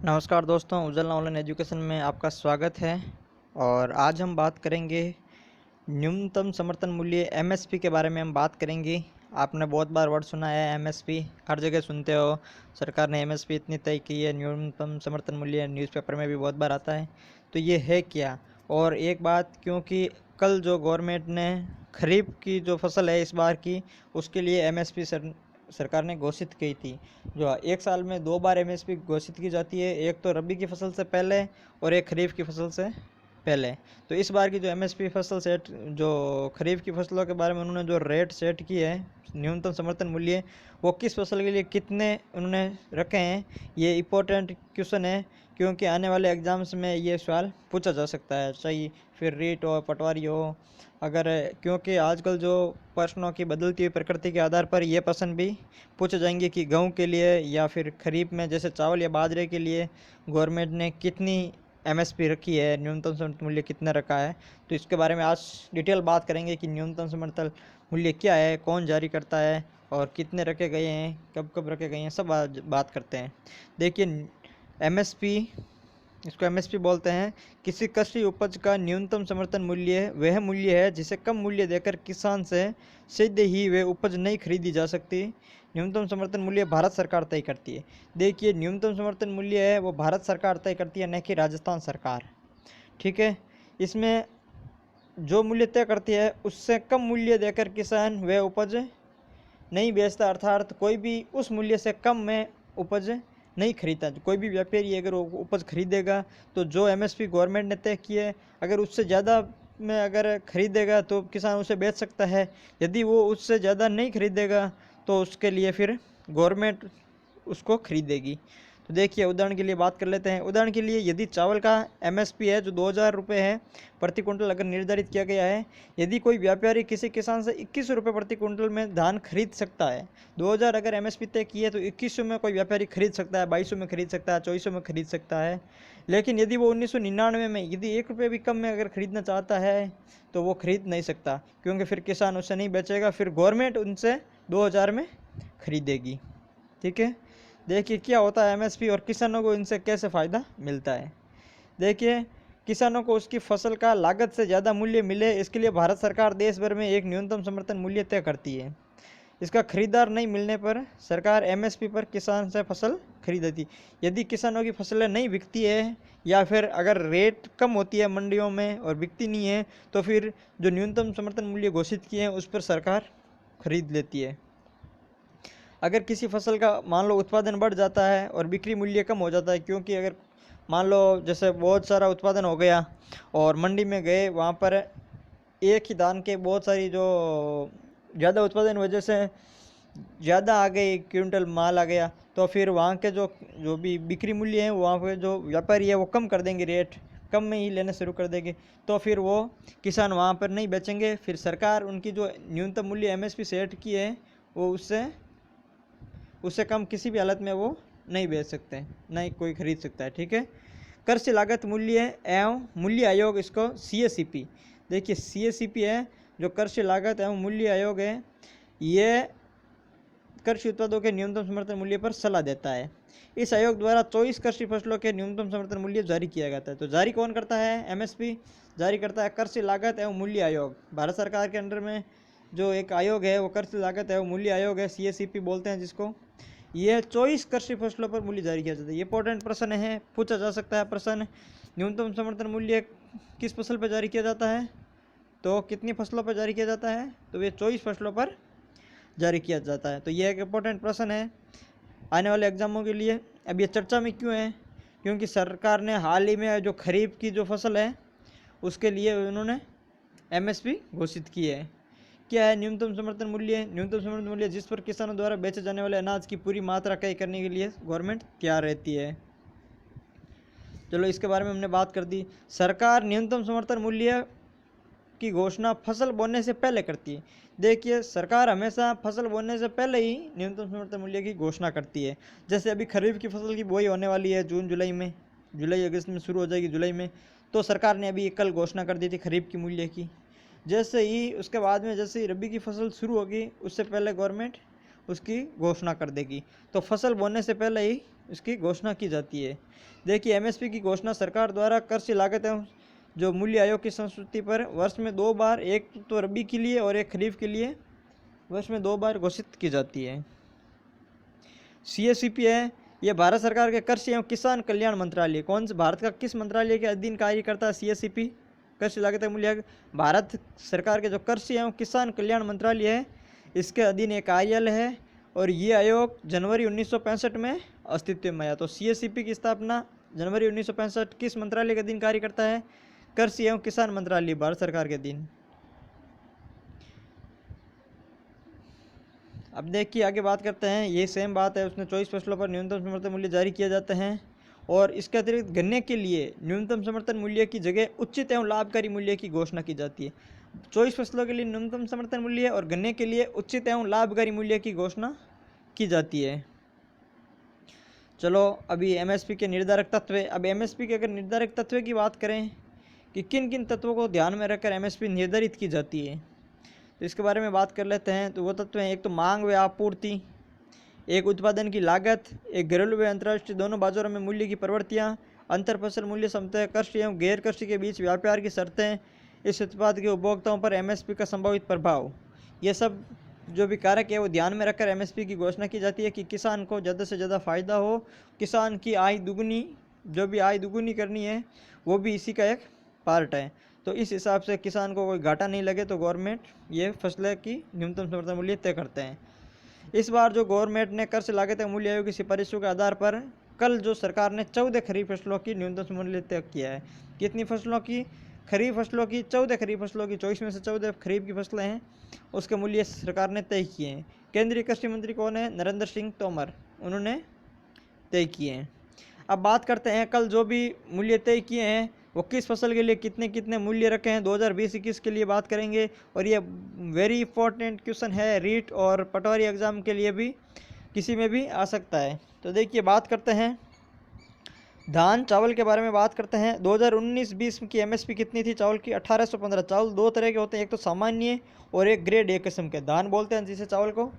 नमस्कार दोस्तों, Ujjwala online education में आपका स्वागत है। और आज हम बात करेंगे न्यूनतम समर्थन मूल्य एमएसपी के बारे में हम बात करेंगे। आपने बहुत बार वर्ड सुना है एमएसपी, हर जगह सुनते हो। सरकार ने एमएसपी इतनी तय की है, न्यूनतम समर्थन मूल्य न्यूज़पेपर में भी बहुत बार आता है। तो ये है क्या? और एक बात, क्योंकि कल जो गवर्नमेंट ने खरीफ की जो फसल है इस बार की, उसके लिए एमएसपी सरकार ने घोषित की थी। जो एक साल में 2 बार एमएसपी घोषित की जाती है, एक तो रबी की फसल से पहले और एक खरीफ की फसल से पहले। तो इस बार की जो एमएसपी फसल सेट, जो खरीफ की फसलों के बारे में उन्होंने जो रेट सेट किए है, न्यूनतम समर्थन मूल्य, वो किस फसल के लिए कितने उन्होंने रखे हैं, ये इम्पोर्टेंट क्वेश्चन है। क्योंकि आने वाले एग्जाम्स में ये सवाल पूछा जा सकता है, चाहे फिर रीट हो, पटवारी हो। अगर क्योंकि आजकल जो प्रश्नों की बदलती हुई प्रकृति के आधार पर ये प्रश्न भी पूछे जाएंगे कि गेहूँ के लिए या फिर खरीफ में जैसे चावल या बाजरे के लिए गवर्नमेंट ने कितनी एमएसपी रखी है, न्यूनतम समर्थन मूल्य कितना रखा है। तो इसके बारे में आज डिटेल बात करेंगे कि न्यूनतम समर्थन मूल्य क्या है, कौन जारी करता है और कितने रखे गए हैं, कब कब रखे गए हैं, सब आज बात करते हैं। देखिए, एमएसपी, इसको एमएसपी बोलते हैं। किसी कृषि उपज का न्यूनतम समर्थन मूल्य वह मूल्य है जिसे कम मूल्य देकर किसान से सीधे ही वे उपज नहीं खरीदी जा सकती। न्यूनतम समर्थन मूल्य भारत सरकार तय करती है। देखिए, न्यूनतम समर्थन मूल्य है वो भारत सरकार तय करती है, न कि राजस्थान सरकार। ठीक है। इसमें जो मूल्य तय करती है उससे कम मूल्य देकर किसान वह उपज नहीं बेचता, अर्थात कोई भी उस मूल्य से कम में उपज नहीं खरीदता। कोई भी व्यापारी अगर उपज खरीदेगा तो जो एमएसपी गवर्नमेंट ने तय की है, अगर उससे ज़्यादा में अगर खरीदेगा तो किसान उसे बेच सकता है। यदि वो उससे ज़्यादा नहीं खरीदेगा तो उसके लिए फिर गवर्नमेंट उसको खरीदेगी। तो देखिए, उदाहरण के लिए बात कर लेते हैं। उदाहरण के लिए, यदि चावल का एमएसपी है जो 2000 रुपये है प्रति कुंटल अगर निर्धारित किया गया है, यदि कोई व्यापारी किसी किसान से 21 रुपये प्रति कुंटल में धान खरीद सकता है, 2000 अगर एमएसपी तय की है तो 2100 में कोई व्यापारी खरीद सकता है, 2200 में खरीद सकता है, 2400 में खरीद सकता है। लेकिन यदि वो 1999 में यदि 1 रुपये भी कम में अगर खरीदना चाहता है तो वो खरीद नहीं सकता, क्योंकि फिर किसान उससे नहीं बेचेगा, फिर गवर्नमेंट उनसे 2000 में खरीदेगी। ठीक है। देखिए, क्या होता है एमएसपी और किसानों को इनसे कैसे फ़ायदा मिलता है। देखिए, किसानों को उसकी फसल का लागत से ज़्यादा मूल्य मिले, इसके लिए भारत सरकार देश भर में एक न्यूनतम समर्थन मूल्य तय करती है। इसका खरीदार नहीं मिलने पर सरकार एमएसपी पर किसान से फसल खरीदती। यदि किसानों की फसलें नहीं बिकती है या फिर अगर रेट कम होती है मंडियों में और बिकती नहीं है, तो फिर जो न्यूनतम समर्थन मूल्य घोषित किए हैं उस पर सरकार खरीद लेती है। अगर किसी फसल का मान लो उत्पादन बढ़ जाता है और बिक्री मूल्य कम हो जाता है, क्योंकि अगर मान लो जैसे बहुत सारा उत्पादन हो गया और मंडी में गए, वहाँ पर एक ही धान के बहुत सारी जो ज़्यादा उत्पादन वजह से ज़्यादा आ गई, क्विंटल माल आ गया, तो फिर वहाँ के जो जो भी बिक्री मूल्य है, वहाँ पे जो व्यापारी है वो कम कर देंगे, रेट कम में ही लेने शुरू कर देंगे। तो फिर वो किसान वहाँ पर नहीं बेचेंगे, फिर सरकार उनकी जो न्यूनतम मूल्य एमएसपी सेट की है वो उससे कम किसी भी हालत में वो नहीं बेच सकते, नहीं कोई खरीद सकता है। ठीक है। कृषि लागत मूल्य एवं मूल्य आयोग, इसको सीएसीपी। देखिए, सीएसीपी है जो कृषि लागत एवं मूल्य आयोग है, ये कृषि उत्पादों के न्यूनतम समर्थन मूल्य पर सलाह देता है। इस आयोग द्वारा 24 कृषि फसलों के न्यूनतम समर्थन मूल्य जारी किया जाता है। तो जारी कौन करता है? एमएसपी जारी करता है कृषि लागत एवं मूल्य आयोग। भारत सरकार के अंडर में जो एक आयोग है वो कृषि लागत एवं मूल्य आयोग है, सीएसीपी बोलते हैं जिसको। ये 24 कृषि फसलों पर मूल्य जारी किया जाता है। ये इंपॉर्टेंट प्रश्न है, पूछा जा सकता है प्रश्न। न्यूनतम समर्थन मूल्य किस फसल पर जारी किया जाता है, तो कितनी फसलों पर जारी किया जाता है, तो ये 24 फसलों पर जारी किया जाता है। तो ये एक इम्पोर्टेंट प्रश्न है आने वाले एग्जामों के लिए। अब ये चर्चा में क्यों है? क्योंकि सरकार ने हाल ही में जो खरीफ की जो फसल है उसके लिए उन्होंने एमएसपी घोषित की है। क्या है न्यूनतम समर्थन मूल्य? न्यूनतम समर्थन मूल्य जिस पर किसानों द्वारा बेचे जाने वाले अनाज की पूरी मात्रा तय करने के लिए गवर्नमेंट तैयार रहती है। चलो, इसके बारे में हमने बात कर दी। सरकार न्यूनतम समर्थन मूल्य की घोषणा फसल बोने से पहले करती है। देखिए, सरकार हमेशा फसल बोने से पहले ही न्यूनतम समर्थन मूल्य की घोषणा करती है। जैसे अभी खरीफ की फसल की बुआई होने वाली है जून जुलाई में, जुलाई अगस्त में शुरू हो जाएगी, जुलाई में। तो सरकार ने अभी कल घोषणा कर दी थी खरीफ की मूल्य की। जैसे ही उसके बाद में जैसे ही रबी की फसल शुरू होगी उससे पहले गवर्नमेंट उसकी घोषणा कर देगी। तो फसल बोने से पहले ही इसकी घोषणा की जाती है। देखिए, एमएसपी की घोषणा सरकार द्वारा कृषि लागत एवं जो मूल्य आयोग की संस्तुति पर वर्ष में 2 बार, एक तो रबी के लिए और एक खरीफ के लिए वर्ष में 2 बार घोषित की जाती है। सीएससीपी है, यह भारत सरकार के कृषि एवं किसान कल्याण मंत्रालय, कौन से भारत का किस मंत्रालय के अधीन कार्य करता है सीएससीपी, कृषि लागत एवं मूल्य आयोग? भारत सरकार के जो कृषि एवं किसान कल्याण मंत्रालय है, इसके अधीन एक कार्यालय है और ये आयोग जनवरी 1965 में अस्तित्व में आया। तो सीएससीपी की स्थापना जनवरी 1965 किस मंत्रालय के अधीन कार्य करता है? कृषि एवं किसान मंत्रालय, भारत सरकार के अधीन। अब देखिए आगे बात करते हैं, ये सेम बात है, उसने 24 फसलों पर न्यूनतम समर्थन मूल्य जारी किया जाते हैं। और इसके अतिरिक्त गन्ने के लिए न्यूनतम समर्थन मूल्य की जगह उचित एवं लाभकारी मूल्य की घोषणा की जाती है। 24 फसलों के लिए न्यूनतम समर्थन मूल्य और गन्ने के लिए उचित एवं लाभकारी मूल्य की घोषणा की जाती है। चलो अभी एमएसपी के निर्धारक तत्व। अब एमएसपी के अगर निर्धारक तत्व की बात करें कि किन किन तत्वों को ध्यान में रखकर एमएसपी निर्धारित की जाती है, तो इसके बारे में बात कर लेते हैं। तो वो तत्व हैं, एक तो मांग व आपूर्ति, एक उत्पादन की लागत, एक घरेलू व अंतर्राष्ट्रीय दोनों बाजारों में मूल्य की प्रवृत्तियाँ, अंतर फसल मूल्य समता, कृषि एवं गैर कृषि के बीच व्यापार की शर्तें, इस उत्पाद के उपभोक्ताओं पर एमएसपी का संभावित प्रभाव। ये सब जो भी कारक है वो ध्यान में रखकर एमएसपी की घोषणा की जाती है कि किसान को ज़्यादा से ज़्यादा फायदा हो, किसान की आय दुगुनी, जो भी आय दुगुनी करनी है वो भी इसी का एक पार्ट है। तो इस हिसाब से किसान को कोई घाटा नहीं लगे तो गवर्नमेंट ये फसलें की न्यूनतम समर्थन मूल्य तय करते हैं। इस बार जो गवर्नमेंट ने कृषि लागत एवं मूल्य आयोग की सिफारिशों के आधार पर कल जो सरकार ने 14 खरीफ फसलों की न्यूनतम मूल्य तय किया है। कितनी फसलों की? खरीफ फसलों की 14 खरीफ फसलों की, 24 में से 14 खरीफ की फसलें हैं, उसके मूल्य सरकार ने तय किए हैं। केंद्रीय कृषि मंत्री कौन है? नरेंद्र सिंह तोमर, उन्होंने तय किए हैं। अब बात करते हैं कल जो भी मूल्य तय किए हैं वो किस फसल के लिए कितने कितने मूल्य रखे हैं 2020-21 के लिए बात करेंगे। और ये वेरी इंपॉर्टेंट क्वेश्चन है, रीट और पटवारी एग्जाम के लिए भी किसी में भी आ सकता है। तो देखिए बात करते हैं धान चावल के बारे में बात करते हैं। 2019-20 की एमएसपी कितनी थी चावल की? 1815। चावल दो तरह के होते हैं, एक तो सामान्य और एक ग्रेड ए किस्म के। धान बोलते हैं जिसे चावल को,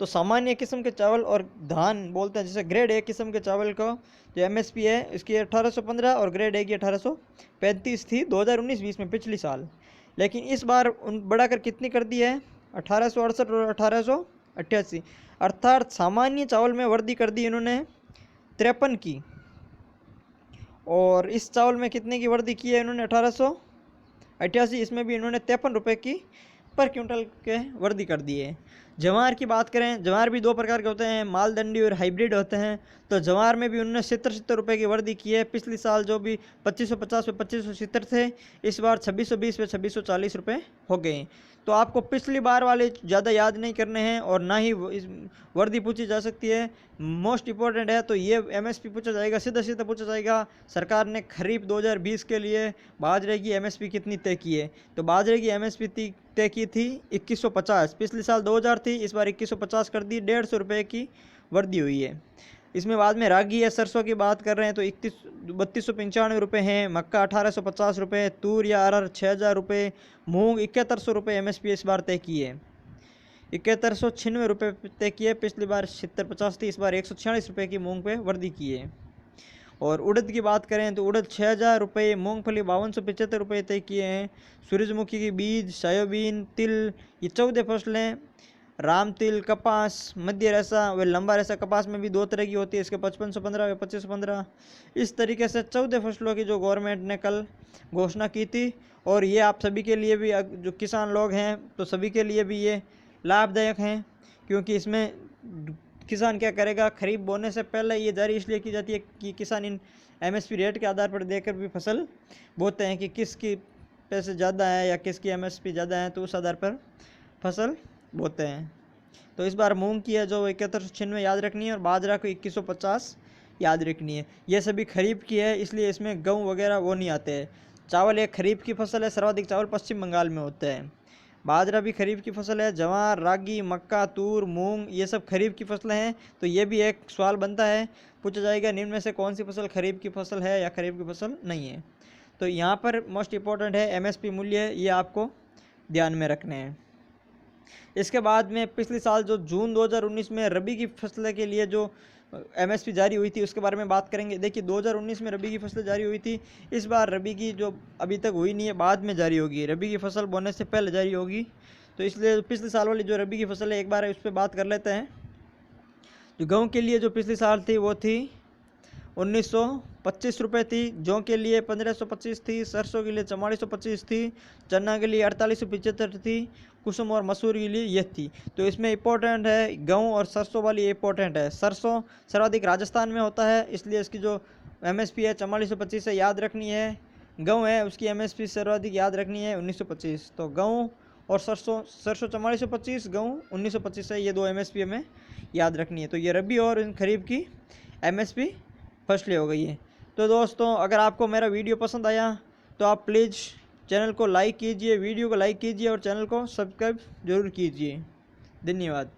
तो सामान्य किस्म के चावल, और धान बोलते हैं जिसे ग्रेड ए किस्म के चावल को। जो एमएसपी है इसकी 1815 और ग्रेड ए की 1835 थी 2019-20 में, पिछली साल। लेकिन इस बार बढ़ाकर कितनी कर दी है? 1868 और 1888, अर्थात सामान्य चावल में वृद्धि कर दी इन्होंने 53 की, और इस चावल में कितने की वृद्धि की है इन्होंने? 1888, इसमें भी इन्होंने 53 रुपये की पर क्विंटल के वृद्धि कर दी है। जवार की बात करें, जवार भी दो प्रकार के होते हैं, मालदंडी और हाइब्रिड होते हैं। तो जवार में भी उन्होंने 70 रुपये की वृद्धि की है। पिछली साल जो भी 2550 पे 2570 थे, इस बार 2620 पे 2640 रुपये हो गए। तो आपको पिछली बार वाले ज़्यादा याद नहीं करने हैं और ना ही इस वृद्धि पूछी जा सकती है। मोस्ट इंपॉर्टेंट है तो ये एमएसपी पूछा जाएगा, सीधा सीधा पूछा जाएगा। सरकार ने खरीफ 2020 के लिए बाजरे की एमएसपी कितनी तय की है? तो बाजरे की एमएसपी तय की थी 2150। पिछली साल 2000 थी, इस बार 2150 कर दी, 150 रुपये की वृद्धि हुई है। इसमें बाद में रागी या सरसों की बात कर रहे हैं तो 3295 रुपये हैं, मक्का 1850 रुपये, तूर या अरहर 6000 रुपये, मूंग 7100 रुपये एमएसपी इस बार तय की है। 7196 रुपये तय किए, पिछली बार 7050 थी, इस बार 146 रुपये की मूंग पे वृद्धि की है। और उड़द की बात करें तो उड़द 6000 रुपये, मूँगफली 5275 रुपये तय किए हैं। सूरजमुखी की बीज, सोयाबीन, तिल, ये 14 फसलें, राम तिल, कपास, मध्य रेशा व लंबा रेशा कपास में भी दो तरह की होती है, इसके 5515 व 2515। इस तरीके से 14 फसलों की जो गवर्नमेंट ने कल घोषणा की थी। और ये आप सभी के लिए भी, जो किसान लोग हैं तो सभी के लिए भी ये लाभदायक हैं, क्योंकि इसमें किसान क्या करेगा, खरीफ बोने से पहले ये जारी इसलिए की जाती है कि किसान इन एमएसपी रेट के आधार पर देकर भी फसल बोते हैं कि किसकी पैसे ज़्यादा है या किसकी एमएसपी ज़्यादा है, तो उस आधार पर फसल बोते हैं। तो इस बार मूंग की है जो 7196 याद रखनी है, और बाजरा को 2150 याद रखनी है। ये सभी खरीफ की है, इसलिए इसमें गेहूँ वगैरह वो नहीं आते हैं। चावल एक खरीफ की फसल है, सर्वाधिक चावल पश्चिम बंगाल में होते हैं। बाजरा भी खरीफ की फसल है, जवार, रागी, मक्का, तूर, मूंग, ये सब खरीफ की फसलें हैं। तो ये भी एक सवाल बनता है, पूछा जाएगा निम्न में से कौन सी फसल खरीफ की फसल है या खरीफ की फसल नहीं है। तो यहाँ पर मोस्ट इंपॉर्टेंट है एमएसपी मूल्य, ये आपको ध्यान में रखने हैं। इसके बाद में पिछले साल जो जून 2019 में रबी की फसलें के लिए जो एमएसपी जारी हुई थी उसके बारे में बात करेंगे। देखिए 2019 में रबी की फसल जारी हुई थी, इस बार रबी की जो अभी तक हुई नहीं है, बाद में जारी होगी, रबी की फसल बोने से पहले जारी होगी। तो इसलिए पिछले साल वाली जो रबी की फसल है एक बार उस पर बात कर लेते हैं। जो गेहूँ के लिए जो पिछले साल थी वो थी 1925 रुपये थी, जौ के लिए 1525 थी, सरसों के लिए 4425 थी, चना के लिए 4875 थी, कुसुम और मसूर के लिए यह थी। तो इसमें इंपॉर्टेंट है गेहूँ और सरसों वाली इंपॉर्टेंट है। सरसों सर्वाधिक राजस्थान में होता है, इसलिए इसकी जो एमएसपी है 4425 है, याद रखनी है। गेहूँ है उसकी एमएसपी सर्वाधिक याद रखनी है 1925। तो गेहूँ और सरसों 4425, गेहूँ 1925 है, ये दो एमएसपी हमें याद रखनी है। तो ये रबी और खरीफ की एमएसपी फसलें हो गई है। तो दोस्तों अगर आपको मेरा वीडियो पसंद आया तो आप प्लीज़ चैनल को लाइक कीजिए, वीडियो को लाइक कीजिए और चैनल को सब्सक्राइब ज़रूर कीजिए। धन्यवाद।